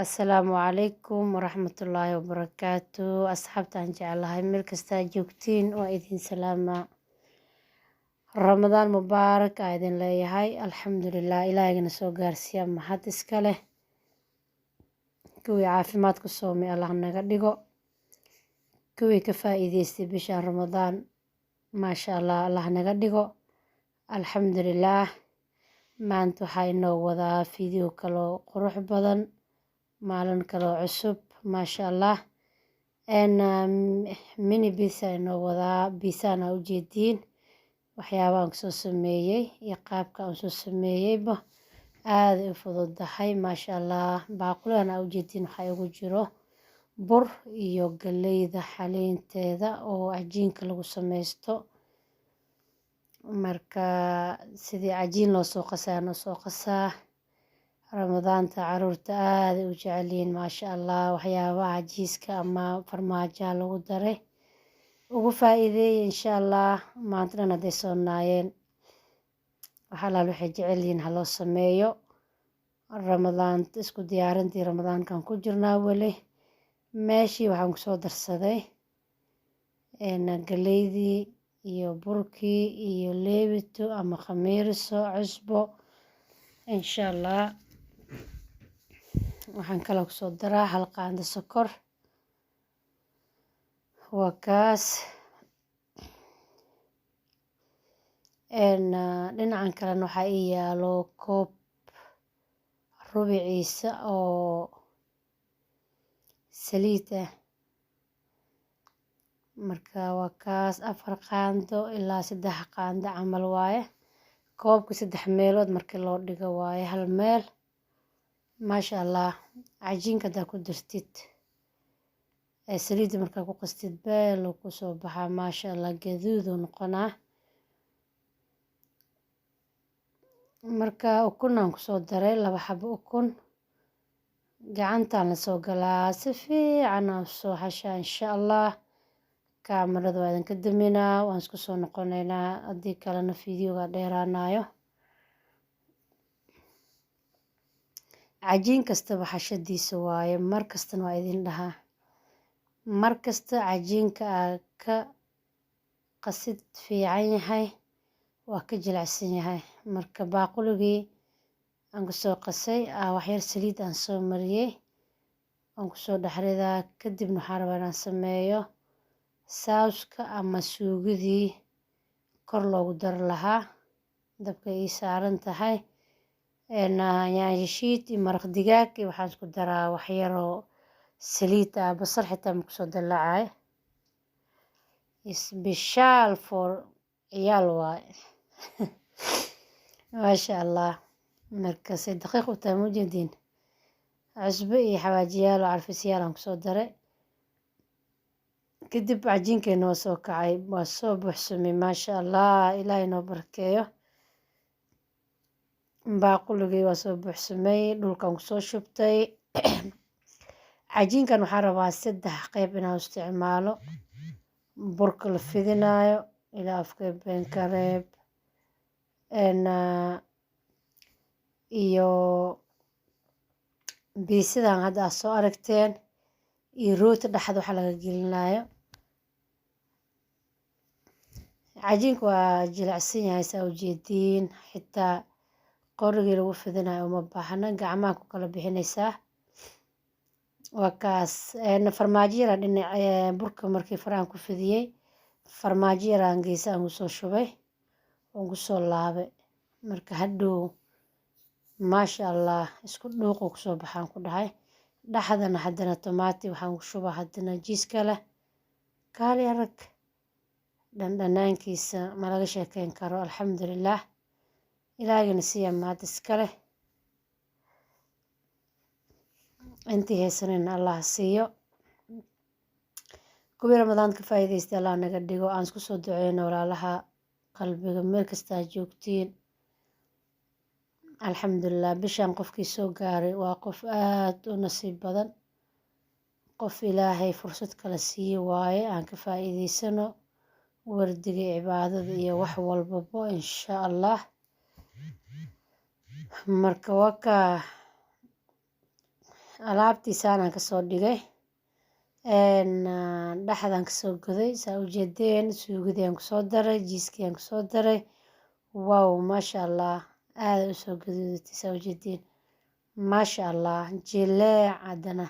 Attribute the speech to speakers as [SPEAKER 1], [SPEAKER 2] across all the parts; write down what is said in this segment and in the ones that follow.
[SPEAKER 1] Asalaamu calaykum waraxmatullaahi wabarakaatu. Asxaabtaan jeclahay meel kastaa joogtiin waa idin salaamaa. Ramadaan mubaarak aa idin leeyahay. Alxamdulilah, ilaahigana soo gaarsiiya mahad iska leh. Kuwii caafimaad ku soomay allah naga dhigo. Kuwii ka faa'iidaystay bishaan Ramadaan maasha allah allah naga dhigo. Alxamdulilah. Maanta waxaa inoo wadaa fiideo kaloo qurux badan, maalin kaloo cusub maasha allah. Mini pizza inoo wadaa, pizzana u jeediin waxyaabahan kusoo sameeyey iyo qaabka aan soo sameeyeyba aad u fududahay maasha allah. Baaquligan aa u jeediin waxaa ugu jiro bur iyo galleyda xaliinteeda oo cajiinka lagu sameysto. Marka sidii cajiin loo soo qasaa noo soo qasaa. Ramadaanta caruurta aad u jecel yihiin maasha allah. Waxyaabaha cajiiska ama farmaajaha lagu daray ugu faa'iideeyay insha allah. Maanta dhan hadday soo naayeen waxaa la waxay jecel yihiin ha loo sameeyo. Ramadaanta isku diyaarintii Ramadaankan ku jirnaa weli. Meeshii waxaan ku soo darsaday galleydii iyo burkii iyo leebito ama khamiiriso cusbo insha allah. Waxaan kaloo ku soo daraa hal qaando sokor. Waa kaas. Dhinacan kalena waxaa ii yaalo koob rubiciisa oo saliid ah. Marka waa kaas 4 qaando ilaa 3 qaando camal waaye. Koobka 3 meelood markii loo dhigo waaye hal meel. Maasha allah. Cajiinka hadaa ku dartid saliid markaa ku qastid beel uu ku soo baxaa maasha allah, gaduud uu noqonaa. Marka ukunaan ku soo daray 2 xabo ukun. Gacantaan la soo galaa si fiican aan soo xashaa insha allah. Kaamirada waa idinka daminaa waan isku soo noqonaynaa haddii kalena fiidiyoga dheeraanayo. Cajiin kastaba xashadiisa waaye mar kastana waa idin dhahaa. Mar kasta cajiinka aad ka qasid fiican yahay waa ka jilicsan yahay. Marka baaquligii aan ku soo qasay wax yar saliid aan soo mariyay aan ku soo dhaxridaa. Kadibna waxaan rabaa inaan sameeyo sauska ama suugadii kor loogu dar lahaa. Dabka ii saaran tahay. Yaanyo shiid iyo maraq digaag iyo waxaan isku daraa wax yaroo saliid ah. Basal xitaa ma ku soo dalaacay. Special for ciyaal waaye. Maasha allah. Marka si daqiiq u tahay ma jeediin. Cusbo iyo xawaajiyaal oo carfisyaal aan ku soo daray. Kadib cajiinkeena waa soo kacay waa soo buuxsamay maasha allah. Ilaahay noo barakeeyo. Baaquligii waa soo buuxsamay dhulkaan ku soo shubtay. Cajiinkan waxaan rabaa 3 qayb inaan isticmaalo. Burka la fidinaayo ilaa afka been ka reeb. Iyo biisadan hadda aad soo aragteen iyo rooti dhaxda waxa laga gelinayo. Cajiinku waa jilicsan yahay saa u jeediin. Xitaa qorigii lagu fidinayo uma baahna gacmaha ku kala bixinaysaa. Waa kaas. Farmaajo yar dhinac burka markii faraan ku fidiyay. Farmaajo yar aan geesaha ugu soo shubay. Ugu soo laabay. Marka hadhow maasha allah isku dhuuq ku soo baxaan ku dhahay. Dhaxdana haddana tomaati waxaan ku shubaa haddana jiis kale. Kaali arag. Dhandhanaankiisa ma laga sheekeyn karo. Alxamdulilah. Ilaahigana siiya mahad iska leh. Intii haysanayna allah siiyo. Kuwii Ramadaan ka faa'iidaystay allah naga dhigo. Aan isku soo duceyno walaalaha qalbiga meel kastaa joogtiin. Alxamdulilah. Bishaan qofkii soo gaaray waa qof aad u nasiib badan. Qof ilaahay fursad kala siiyo waaye aan ka faa'iidaysano wardiga cibaadada iyo wax walbaba insha allah. Marka waa ka alaabtiisaan kasoo dhigay dhaxdan kasoo goday saa u jeedeen suugadii aan kusoo daray jiiskii aan kusoo daray wow maasha allah aad u soo gaduudatay saa u jeedeen maasha allah jileec haddana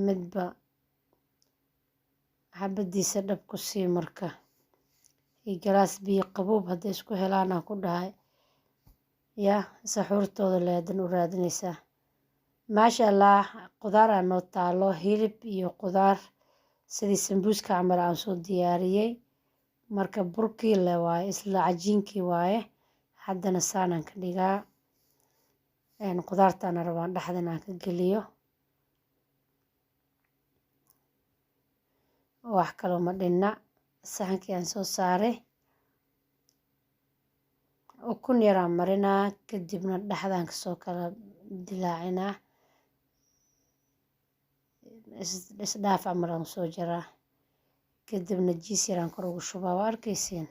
[SPEAKER 1] midba xabadiisa dhab ku sii marka iyo galaas biyo qaboob hadday isku helaan aan ku dhahay ya saxuurtooda leedan u raadinaysaa maasha allah qudaar aan noo taalo hilib iyo qudaar sidii sambuuska camal aan soo diyaariyey marka burkii le waaye isla cajiinkii waaye haddana saanaan ka dhigaa qudaartaana rabaan dhexdan aan ka geliyo wax kaloo ma dhinna saxankii aan soo saaray ukun yaraan marinaa kadibna dhexdaan kasoo kala dilaacinaa isdhaaf camal aan soo jaraa kadibna jiis yaraan kor ugu shubaa waa arkaysiin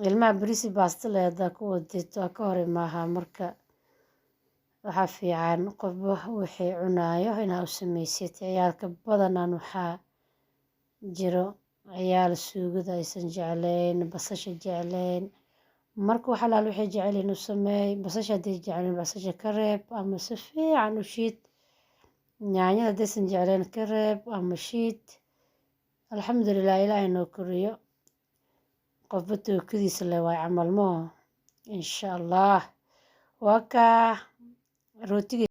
[SPEAKER 1] ilmaha berisi baasta le haddaa ku wadeed waa ka hor imaaha marka waxaa fiican qofba wixii cunaayo inaa u samaysid ciyaalka badanaan waxaa jiro ciyaal suugada aysan jeclayn basasha jeclayn marka wax alaal waxay jecelyihiin u sameey basasha hadday jeclayn basasha ka reeb ama si fiican u shiid yaanyada haddaysan jeclayn ka reeb ama shiid alxamdulilah ilaahay noo koriyo qofba tookadiisa le waay camal moo insha allah waa kaa rootiga